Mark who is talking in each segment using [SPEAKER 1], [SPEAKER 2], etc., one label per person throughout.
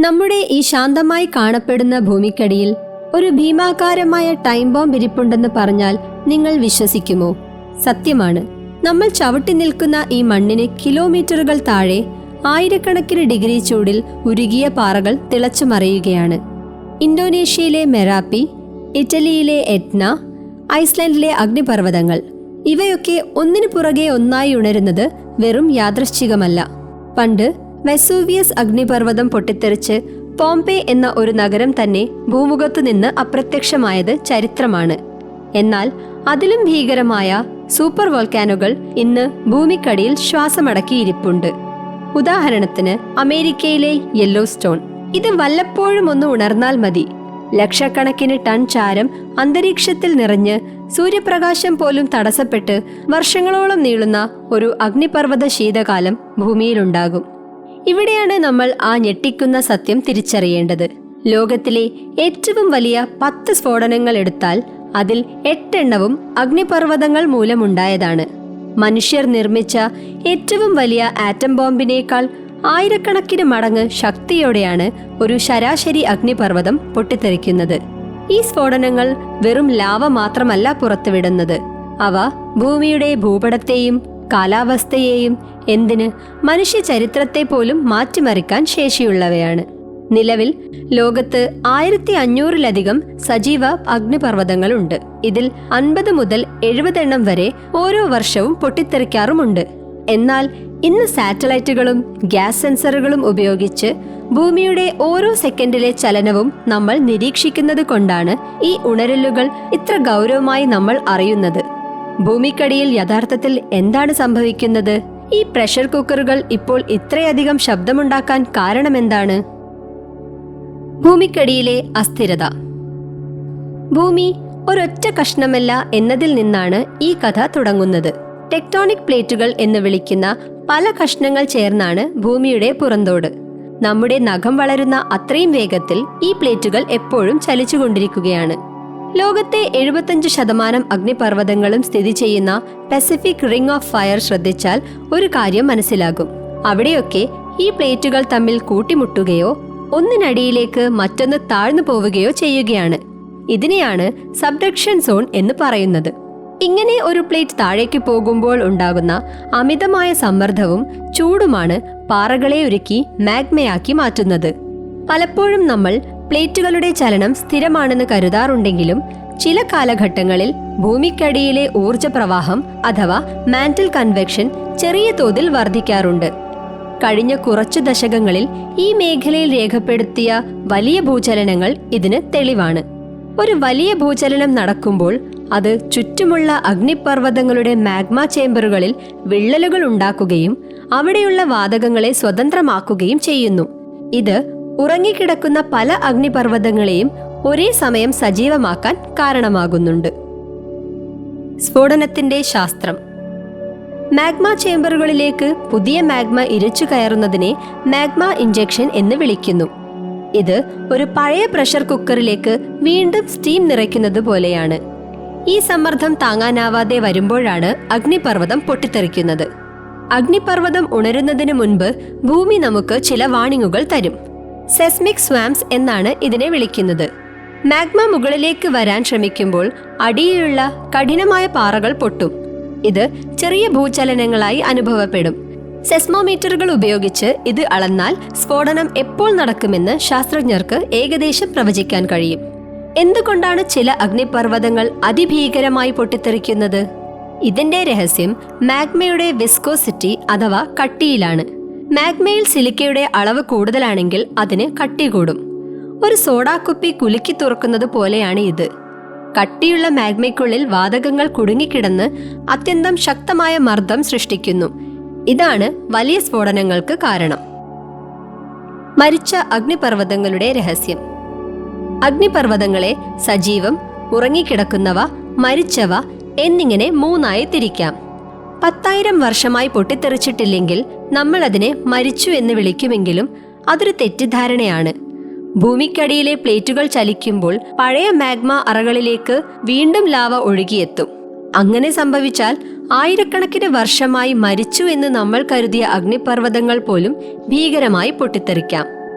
[SPEAKER 1] നമ്മുടെ ഈ ശാന്തമായി കാണപ്പെടുന്ന ഭൂമിക്കടിയിൽ ഒരു ഭീമാകാരമായ ടൈം ബോംബ് ഇരിപ്പുണ്ടെന്ന് പറഞ്ഞാൽ നിങ്ങൾ വിശ്വസിക്കുമോ? സത്യമാണ്. നമ്മൾ ചവിട്ടി നിൽക്കുന്ന ഈ മണ്ണിന് കിലോമീറ്ററുകൾ താഴെ ആയിരക്കണക്കിന് ഡിഗ്രി ചൂടിൽ ഉരുകിയ പാറകൾ തിളച്ചു മറിയുകയാണ്. ഇന്തോനേഷ്യയിലെ മെറാപ്പി, ഇറ്റലിയിലെ എറ്റ്ന, ഐസ്ലാൻഡിലെ അഗ്നിപർവ്വതങ്ങൾ, ഇവയൊക്കെ ഒന്നിനു പുറകെ ഒന്നായി ഉണരുന്നത് വെറും യാദൃശ്ചികമല്ല. പണ്ട് വെസൂവിയസ് അഗ്നിപർവ്വതം പൊട്ടിത്തെറിച്ച് പോംപെ എന്ന ഒരു നഗരം തന്നെ ഭൂമുഖത്തു നിന്ന് അപ്രത്യക്ഷമായത് ചരിത്രമാണ്. എന്നാൽ അതിലും ഭീകരമായ സൂപ്പർ വോൾക്കാനുകൾ ഇന്ന് ഭൂമിക്കടിയിൽ ശ്വാസമടക്കിയിരിപ്പുണ്ട്. ഉദാഹരണത്തിന് അമേരിക്കയിലെ യെല്ലോസ്റ്റോൺ. ഇത് വല്ലപ്പോഴും ഒന്ന് ഉണർന്നാൽ മതി, ലക്ഷക്കണക്കിന് ടൺ ചാരം അന്തരീക്ഷത്തിൽ നിറഞ്ഞ് സൂര്യപ്രകാശം പോലും തടസ്സപ്പെട്ട് വർഷങ്ങളോളം നീളുന്ന ഒരു അഗ്നിപർവ്വത ശീതകാലം ഭൂമിയിലുണ്ടാകും. ഇവിടെയാണ് നമ്മൾ ആ ഞെട്ടിക്കുന്ന സത്യം തിരിച്ചറിയേണ്ടത്. ലോകത്തിലെ ഏറ്റവും വലിയ 10 സ്ഫോടനങ്ങൾ എടുത്താൽ അതിൽ 8 എണ്ണവും അഗ്നിപർവ്വതങ്ങൾ മൂലമുണ്ടായതാണ്. മനുഷ്യർ നിർമ്മിച്ച ഏറ്റവും വലിയ ആറ്റം ബോംബിനേക്കാൾ ആയിരക്കണക്കിന് മടങ്ങ് ശക്തിയോടെയാണ് ഒരു ശരാശരി അഗ്നിപർവ്വതം പൊട്ടിത്തെറിക്കുന്നത്. ഈ സ്ഫോടനങ്ങൾ വെറും ലാവ മാത്രമല്ല പുറത്തുവിടുന്നത്. അവ ഭൂമിയുടെ ഭൂപടത്തെയും കാലാവസ്ഥയെയും, എന്തിന് മനുഷ്യ ചരിത്രത്തെ പോലും മാറ്റിമറിക്കാൻ ശേഷിയുള്ളവയാണ്. നിലവിൽ ലോകത്ത് 1500-ലധികം സജീവ അഗ്നിപർവ്വതങ്ങളുണ്ട്. ഇതിൽ 50 മുതൽ 70 എണ്ണം വരെ ഓരോ വർഷവും പൊട്ടിത്തെറിക്കാറുമുണ്ട്. എന്നാൽ ഇന്ന് സാറ്റലൈറ്റുകളും ഗ്യാസ് സെൻസറുകളും ഉപയോഗിച്ച് ഭൂമിയുടെ ഓരോ സെക്കൻഡിലെ ചലനവും നമ്മൾ നിരീക്ഷിക്കുന്നത് കൊണ്ടാണ് ഈ ഉണരലുകൾ ഇത്ര ഗൗരവമായി നമ്മൾ അറിയുന്നത്. ഭൂമിക്കടിയിൽ യഥാർത്ഥത്തിൽ എന്താണ് സംഭവിക്കുന്നത്? ഈ പ്രഷർ കുക്കറുകൾ ഇപ്പോൾ ഇത്രയധികം ശബ്ദമുണ്ടാക്കാൻ കാരണമെന്താണ്? ഭൂമിക്കടിയിലെ അസ്ഥിരത. ഭൂമി ഒരൊറ്റ കഷ്ണമല്ല എന്നതിൽ നിന്നാണ് ഈ കഥ തുടങ്ങുന്നത്. ടെക്ടോണിക് പ്ലേറ്റുകൾ എന്ന് വിളിക്കുന്ന പല കഷ്ണങ്ങൾ ചേർന്നാണ് ഭൂമിയുടെ പുറന്തോട്. നമ്മുടെ നഖം വളരുന്ന അത്രയും വേഗത്തിൽ ഈ പ്ലേറ്റുകൾ എപ്പോഴും ചലിച്ചുകൊണ്ടിരിക്കുകയാണ്. ലോകത്തെ 75% അഗ്നിപർവ്വതങ്ങളും സ്ഥിതി ചെയ്യുന്ന പസഫിക് റിംഗ് ഓഫ് ഫയർ ശ്രദ്ധിച്ചാൽ ഒരു കാര്യം മനസ്സിലാകും. അവിടെയൊക്കെ ഈ പ്ലേറ്റുകൾ തമ്മിൽ കൂട്ടിമുട്ടുകയോ ഒന്നിനടിയിലേക്ക് മറ്റൊന്ന് താഴ്ന്നു പോവുകയോ ചെയ്യുകയാണ്. ഇതിനെയാണ് സബ്ഡക്ഷൻ സോൺ എന്ന് പറയുന്നത്. ഇങ്ങനെ ഒരു പ്ലേറ്റ് താഴേക്ക് പോകുമ്പോൾ ഉണ്ടാകുന്ന അമിതമായ സമ്മർദ്ദവും ചൂടുമാണ് പാറകളെ ഉരുക്കി മാഗ്മയാക്കി മാറ്റുന്നത്. പലപ്പോഴും നമ്മൾ പ്ലേറ്റുകളുടെ ചലനം സ്ഥിരമാണെന്ന് കരുതാറുണ്ടെങ്കിലും ചില കാലഘട്ടങ്ങളിൽ ഭൂമിക്കടിയിലെ ഊർജ പ്രവാഹം അഥവാ മാന്റിൽ കൺവെക്ഷൻ ചെറിയ തോതിൽ വർദ്ധിക്കാറുണ്ട്. കഴിഞ്ഞ കുറച്ചു ദശകങ്ങളിൽ ഈ മേഖലയിൽ രേഖപ്പെടുത്തിയ വലിയ ഭൂചലനങ്ങൾ ഇതിന് തെളിവാണ്. ഒരു വലിയ ഭൂചലനം നടക്കുമ്പോൾ അത് ചുറ്റുമുള്ള അഗ്നിപർവ്വതങ്ങളുടെ മാഗ്മ ചേംബറുകളിൽ വിള്ളലുകൾ ഉണ്ടാക്കുകയും അവിടെയുള്ള വാതകങ്ങളെ സ്വതന്ത്രമാക്കുകയും ചെയ്യുന്നു. ഇത് ഉറങ്ങിക്കിടക്കുന്ന പല അഗ്നിപർവ്വതങ്ങളെയും ഒരേ സമയം സജീവമാക്കാൻ കാരണമാകുന്നുണ്ട്. സ്ഫോടനത്തിന്റെ ശാസ്ത്രം. മാഗ്മ ചേംബറുകളിലേക്ക് പുതിയ മാഗ്മ ഇരച്ചു കയറുന്നതിനെ മാഗ്മ ഇഞ്ചക്ഷൻ എന്ന് വിളിക്കുന്നു. ഇത് ഒരു പഴയ പ്രഷർ കുക്കറിലേക്ക് വീണ്ടും സ്റ്റീം നിറയ്ക്കുന്നത് പോലെയാണ്. ഈ സമ്മർദ്ദം താങ്ങാനാവാതെ വരുമ്പോഴാണ് അഗ്നിപർവ്വതം പൊട്ടിത്തെറിക്കുന്നത്. അഗ്നിപർവ്വതം ഉണരുന്നതിന് മുൻപ് ഭൂമി നമുക്ക് ചില വാണിങ്ങുകൾ തരും. സെസ്മിക് സ്വാംസ് എന്നാണ് ഇതിനെ വിളിക്കുന്നത്. മാഗ്മ മുകളിലേക്ക് വരാൻ ശ്രമിക്കുമ്പോൾ അടിയിലുള്ള കഠിനമായ പാറകൾ പൊട്ടും. ഇത് ചെറിയ ഭൂചലനങ്ങളായി അനുഭവപ്പെടും. സെസ്മോമീറ്ററുകൾ ഉപയോഗിച്ച് ഇത് അളന്നാൽ സ്ഫോടനം എപ്പോൾ നടക്കുമെന്ന് ശാസ്ത്രജ്ഞർക്ക് ഏകദേശം പ്രവചിക്കാൻ കഴിയും. എന്തുകൊണ്ടാണ് ചില അഗ്നിപർവ്വതങ്ങൾ അതിഭീകരമായി പൊട്ടിത്തെറിക്കുന്നത്? ഇതിന്റെ രഹസ്യം മാഗ്മയുടെ വിസ്കോസിറ്റി അഥവാ കട്ടിയിലാണ്. മാഗ്മയിൽ സിലിക്കയുടെ അളവ് കൂടുതലാണെങ്കിൽ അതിന് കട്ടി കൂടും. ഒരു സോഡാക്കുപ്പി കുലുക്കി തുറക്കുന്നത് പോലെയാണ് ഇത്. കട്ടിയുള്ള മാഗ്മയ്ക്കുള്ളിൽ വാതകങ്ങൾ കുടുങ്ങിക്കിടന്ന് അത്യന്തം ശക്തമായ മർദ്ദം സൃഷ്ടിക്കുന്നു. ഇതാണ് വലിയ സ്ഫോടനങ്ങൾക്ക് കാരണം. മരിച്ച അഗ്നിപർവ്വതങ്ങളുടെ രഹസ്യം. അഗ്നിപർവ്വതങ്ങളെ സജീവം, ഉറങ്ങിക്കിടക്കുന്നവ, മരിച്ചവ എന്നിങ്ങനെ 3ആയി തിരിക്കാം. 10,000 വർഷമായി പൊട്ടിത്തെറിച്ചിട്ടില്ലെങ്കിൽ നമ്മൾ അതിനെ മരിച്ചു എന്ന് വിളിക്കുമെങ്കിലും അതൊരു തെറ്റിദ്ധാരണയാണ്. ഭൂമിക്കടിയിലെ പ്ലേറ്റുകൾ ചലിക്കുമ്പോൾ പഴയ മാഗ്മ അറകളിലേക്ക് വീണ്ടും ലാവ ഒഴുകിയെത്തും. അങ്ങനെ സംഭവിച്ചാൽ ആയിരക്കണക്കിന് വർഷമായി മരിച്ചു എന്ന് നമ്മൾ കരുതിയ അഗ്നിപർവ്വതങ്ങൾ പോലും ഭീകരമായി പൊട്ടിത്തെറിക്കാം.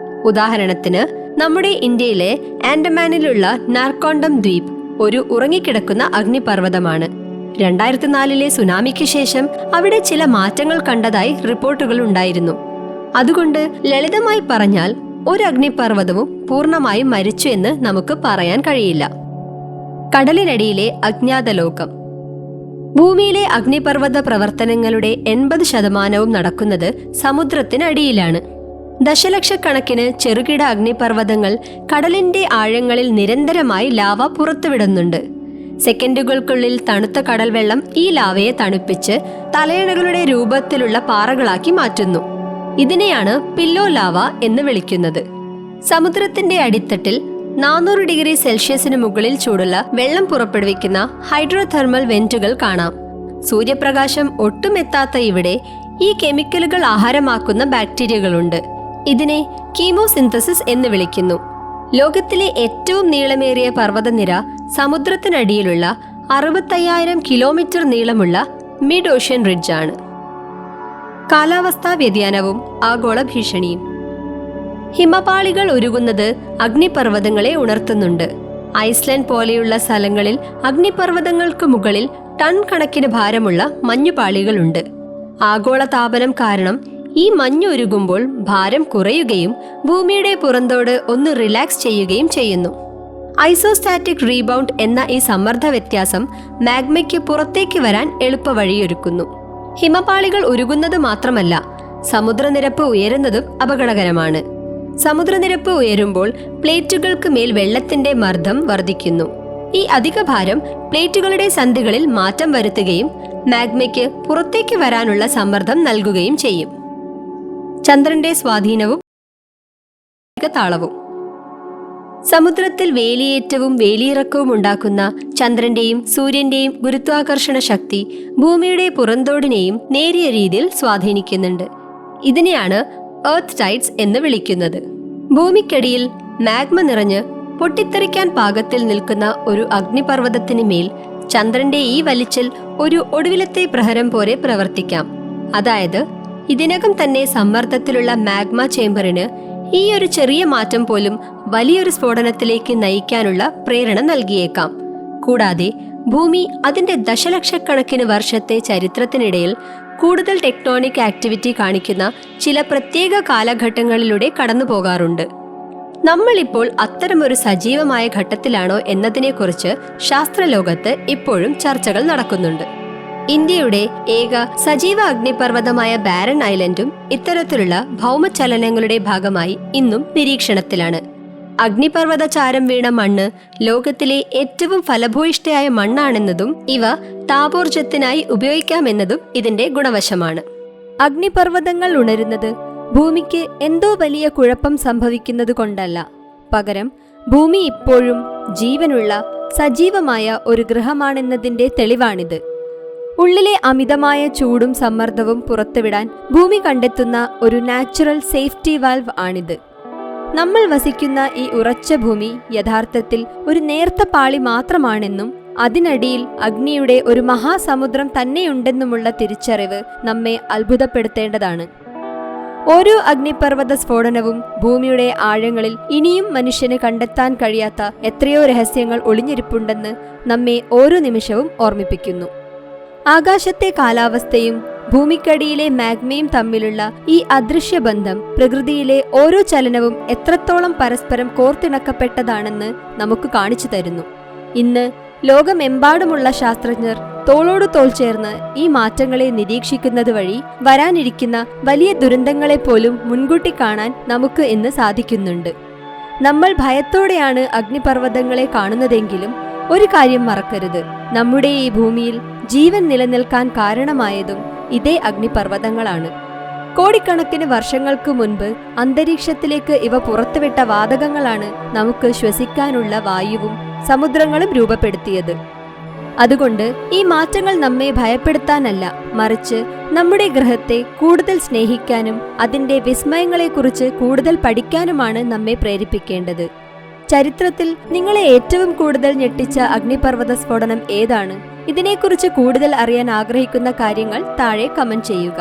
[SPEAKER 1] ഉദാഹരണത്തിന് നമ്മുടെ ഇന്ത്യയിലെ ആൻഡമാനിലുള്ള നാർക്കോണ്ടം ദ്വീപ് ഒരു ഉറങ്ങിക്കിടക്കുന്ന അഗ്നിപർവ്വതമാണ്. 2004 സുനാമിക്ക് ശേഷം അവിടെ ചില മാറ്റങ്ങൾ കണ്ടതായി റിപ്പോർട്ടുകൾ ഉണ്ടായിരുന്നു. അതുകൊണ്ട് ലളിതമായി പറഞ്ഞാൽ ഒരു അഗ്നിപർവ്വതവും പൂർണ്ണമായും മരിച്ചു എന്ന് നമുക്ക് പറയാൻ കഴിയില്ല. കടലിനടിയിലെ അജ്ഞാത ലോകം. ഭൂമിയിലെ അഗ്നിപർവ്വത പ്രവർത്തനങ്ങളുടെ 80% നടക്കുന്നത് സമുദ്രത്തിനടിയിലാണ്. ദശലക്ഷക്കണക്കിന് ചെറുകിട അഗ്നിപർവ്വതങ്ങൾ കടലിന്റെ ആഴങ്ങളിൽ നിരന്തരമായി ലാവ പുറത്തുവിടുന്നുണ്ട്. സെക്കൻഡുകൾക്കുള്ളിൽ തണുത്ത കടൽ വെള്ളം ഈ ലാവയെ തണുപ്പിച്ച് തലയണകളുടെ രൂപത്തിലുള്ള പാറകളാക്കി മാറ്റുന്നു. ഇതിനെയാണ് പില്ലോ ലാവ എന്ന് വിളിക്കുന്നത്. സമുദ്രത്തിന്റെ അടിത്തട്ടിൽ 400 ഡിഗ്രി സെൽഷ്യസിന് മുകളിൽ ചൂടുള്ള വെള്ളം പുറപ്പെടുവിക്കുന്ന ഹൈഡ്രോതെർമൽ വെന്റുകൾ കാണാം. സൂര്യപ്രകാശം ഒട്ടും എത്താത്ത ഇവിടെ ഈ കെമിക്കലുകൾ ആഹാരമാക്കുന്ന ബാക്ടീരിയകളുണ്ട്. ഇതിനെ കീമോസിന്തസിസ് എന്ന് വിളിക്കുന്നു. ലോകത്തിലെ ഏറ്റവും നീളമേറിയ പർവ്വതനിര സമുദ്രത്തിനടിയിലുള്ള 65,000 കിലോമീറ്റർ നീളമുള്ള മിഡ് ഓഷ്യൻ റിഡ്ജാണ്. കാലാവസ്ഥാ വ്യതിയാനവും ആഗോള ഭീഷണിയും. ഹിമപാളികൾ ഉരുകുന്നത് അഗ്നിപർവ്വതങ്ങളെ ഉണർത്തുന്നുണ്ട്. ഐസ്ലാൻഡ് പോലെയുള്ള സ്ഥലങ്ങളിൽ അഗ്നിപർവ്വതങ്ങൾക്ക് മുകളിൽ ടൺ കണക്കിന് ഭാരമുള്ള മഞ്ഞുപാളികളുണ്ട്. ആഗോളതാപനം കാരണം ഈ മഞ്ഞ് ഉരുകുമ്പോൾ ഭാരം കുറയുകയും ഭൂമിയുടെ പുറന്തോട് ഒന്ന് റിലാക്സ് ചെയ്യുകയും ചെയ്യുന്നു. ഐസോസ്റ്റാറ്റിക് റീബൗണ്ട് എന്ന ഈ സമ്മർദ്ദ വ്യത്യാസം മാഗ്മയ്ക്ക് പുറത്തേക്ക് വരാൻ എളുപ്പവഴിയൊരുക്കുന്നു. ഹിമപാളികൾ ഉരുകുന്നത് മാത്രമല്ല, സമുദ്രനിരപ്പ് ഉയരുന്നതും അപകടകരമാണ്. സമുദ്രനിരപ്പ് ഉയരുമ്പോൾ പ്ലേറ്റുകൾക്ക് മേൽ വെള്ളത്തിന്റെ മർദ്ദം വർദ്ധിക്കുന്നു. ഈ അധിക ഭാരം പ്ലേറ്റുകളുടെ സന്ധികളിൽ മാറ്റം വരുത്തുകയും മാഗ്മയ്ക്ക് പുറത്തേക്ക് വരാനുള്ള സമ്മർദ്ദം നൽകുകയും ചെയ്യും. ചന്ദ്രന്റെ സ്വാധീനവും താളവും. സമുദ്രത്തിൽ വേലിയേറ്റവും വേലിയിറക്കവും ഉണ്ടാക്കുന്ന ചന്ദ്രന്റെയും സൂര്യന്റെയും ഗുരുത്വാകർഷണ ശക്തി ഭൂമിയുടെ പുറന്തോടിനെയും നേരിയ രീതിയിൽ സ്വാധീനിക്കുന്നുണ്ട്. ഇതിനെയാണ് എർത്ത് ടൈഡ്സ് എന്ന് വിളിക്കുന്നത്. ഭൂമിക്കടിയിൽ മാഗ്മ നിറഞ്ഞ് പൊട്ടിത്തെറിക്കാൻ പാകത്തിൽ നിൽക്കുന്ന ഒരു അഗ്നിപർവ്വതത്തിന് മേൽ ചന്ദ്രന്റെ ഈ വലിച്ചൽ ഒരു ഒടുവിലത്തെ പ്രഹരം പോലെ പ്രവർത്തിക്കാം. അതായത് ഇതിനകം തന്നെ സമ്മർദ്ദത്തിലുള്ള മാഗ്മ ചേംബറിന് ഈ ഒരു ചെറിയ മാറ്റം പോലും വലിയൊരു സ്ഫോടനത്തിലേക്ക് നയിക്കാനുള്ള പ്രേരണ നൽകിയേക്കാം. കൂടാതെ ഭൂമി അതിന്റെ ദശലക്ഷക്കണക്കിന് വർഷത്തെ ചരിത്രത്തിനിടയിൽ കൂടുതൽ ടെക്ടോണിക് ആക്ടിവിറ്റി കാണിക്കുന്ന ചില പ്രത്യേക കാലഘട്ടങ്ങളിലൂടെ കടന്നു പോകാറുണ്ട്. നമ്മളിപ്പോൾ അത്തരമൊരു സജീവമായ ഘട്ടത്തിലാണോ എന്നതിനെക്കുറിച്ച് ശാസ്ത്രലോകത്ത് ഇപ്പോഴും ചർച്ചകൾ നടക്കുന്നുണ്ട്. ഇന്ത്യയുടെ ഏക സജീവ അഗ്നിപർവ്വതമായ ബാരൻ ഐലൻഡും ഇത്തരത്തിലുള്ള ഭൗമചലനങ്ങളുടെ ഭാഗമായി ഇന്നും നിരീക്ഷണത്തിലാണ്. അഗ്നിപർവ്വത ചാരം വീണ മണ്ണ് ലോകത്തിലെ ഏറ്റവും ഫലഭൂയിഷ്ഠയായ മണ്ണാണെന്നതും ഇവ താപോർജ്ജത്തിനായി ഉപയോഗിക്കാമെന്നതും ഇതിന്റെ ഗുണവശമാണ്. അഗ്നിപർവ്വതങ്ങൾ ഉണരുന്നത് ഭൂമിക്ക് എന്തോ വലിയ കുഴപ്പം സംഭവിക്കുന്നത് കൊണ്ടല്ല, പകരം ഭൂമി ഇപ്പോഴും ജീവനുള്ള സജീവമായ ഒരു ഗൃഹമാണെന്നതിന്റെ തെളിവാണിത്. ഉള്ളിലെ അമിതമായ ചൂടും സമ്മർദ്ദവും പുറത്തുവിടാൻ ഭൂമി കണ്ടെത്തുന്ന ഒരു നാച്ചുറൽ സേഫ്റ്റി വാൽവ് ആണിത്. നമ്മൾ വസിക്കുന്ന ഈ ഉറച്ച ഭൂമി യഥാർത്ഥത്തിൽ ഒരു നേർത്ത പാളി മാത്രമാണെന്നും അതിനടിയിൽ അഗ്നിയുടെ ഒരു മഹാസമുദ്രം തന്നെയുണ്ടെന്നുമുള്ള തിരിച്ചറിവ് നമ്മെ അത്ഭുതപ്പെടുത്തേണ്ടതാണ്. ഓരോ അഗ്നിപർവ്വത സ്ഫോടനവും ഭൂമിയുടെ ആഴങ്ങളിൽ ഇനിയും മനുഷ്യന് കണ്ടെത്താൻ കഴിയാത്ത എത്രയോ രഹസ്യങ്ങൾ ഒളിഞ്ഞിരിപ്പുണ്ടെന്ന് നമ്മെ ഓരോ നിമിഷവും ഓർമ്മിപ്പിക്കുന്നു. ആകാശത്തെ കാലാവസ്ഥയും ഭൂമിക്കടിയിലെ മാഗ്മയും തമ്മിലുള്ള ഈ അദൃശ്യ ബന്ധം പ്രകൃതിയിലെ ഓരോ ചലനവും എത്രത്തോളം പരസ്പരം കോർത്തിണക്കപ്പെട്ടതാണെന്ന് നമുക്ക് കാണിച്ചു തരുന്നു. ഇന്ന് ലോകമെമ്പാടുമുള്ള ശാസ്ത്രജ്ഞർ തോളോട് തോൾ ചേർന്ന് ഈ മാറ്റങ്ങളെ നിരീക്ഷിക്കുന്നത് വഴി വരാനിരിക്കുന്ന വലിയ ദുരന്തങ്ങളെപ്പോലും മുൻകൂട്ടി കാണാൻ നമുക്ക് ഇന്ന് സാധിക്കുന്നുണ്ട്. നമ്മൾ ഭയത്തോടെയാണ് അഗ്നിപർവ്വതങ്ങളെ കാണുന്നതെങ്കിലും ഒരു കാര്യം മറക്കരുത്, നമ്മുടെ ഈ ഭൂമിയിൽ ജീവൻ നിലനിൽക്കാൻ കാരണമായതും ഇതേ അഗ്നിപർവ്വതങ്ങളാണ്. കോടിക്കണക്കിന് വർഷങ്ങൾക്ക് മുൻപ് അന്തരീക്ഷത്തിലേക്ക് ഇവ പുറത്തുവിട്ട വാതകങ്ങളാണ് നമുക്ക് ശ്വസിക്കാനുള്ള വായുവും സമുദ്രങ്ങളും രൂപപ്പെടുത്തിയത്. അതുകൊണ്ട് ഈ മാറ്റങ്ങൾ നമ്മെ ഭയപ്പെടുത്താനല്ല, മറിച്ച് നമ്മുടെ ഗ്രഹത്തെ കൂടുതൽ സ്നേഹിക്കാനും അതിൻ്റെ വിസ്മയങ്ങളെക്കുറിച്ച് കൂടുതൽ പഠിക്കാനുമാണ് നമ്മെ പ്രേരിപ്പിക്കേണ്ടത്. ചരിത്രത്തിൽ നിങ്ങളെ ഏറ്റവും കൂടുതൽ ഞെട്ടിച്ച അഗ്നിപർവ്വത സ്ഫോടനം ഏതാണ്? ഇതിനെക്കുറിച്ച് കൂടുതൽ അറിയാൻ ആഗ്രഹിക്കുന്ന കാര്യങ്ങൾ താഴെ കമന്റ് ചെയ്യുക.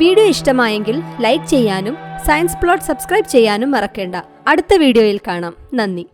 [SPEAKER 1] വീഡിയോ ഇഷ്ടമായെങ്കിൽ ലൈക്ക് ചെയ്യാനും സയൻസ് പ്ലോട്ട് സബ്സ്ക്രൈബ് ചെയ്യാനും മറക്കേണ്ട. അടുത്ത വീഡിയോയിൽ കാണാം. നന്ദി.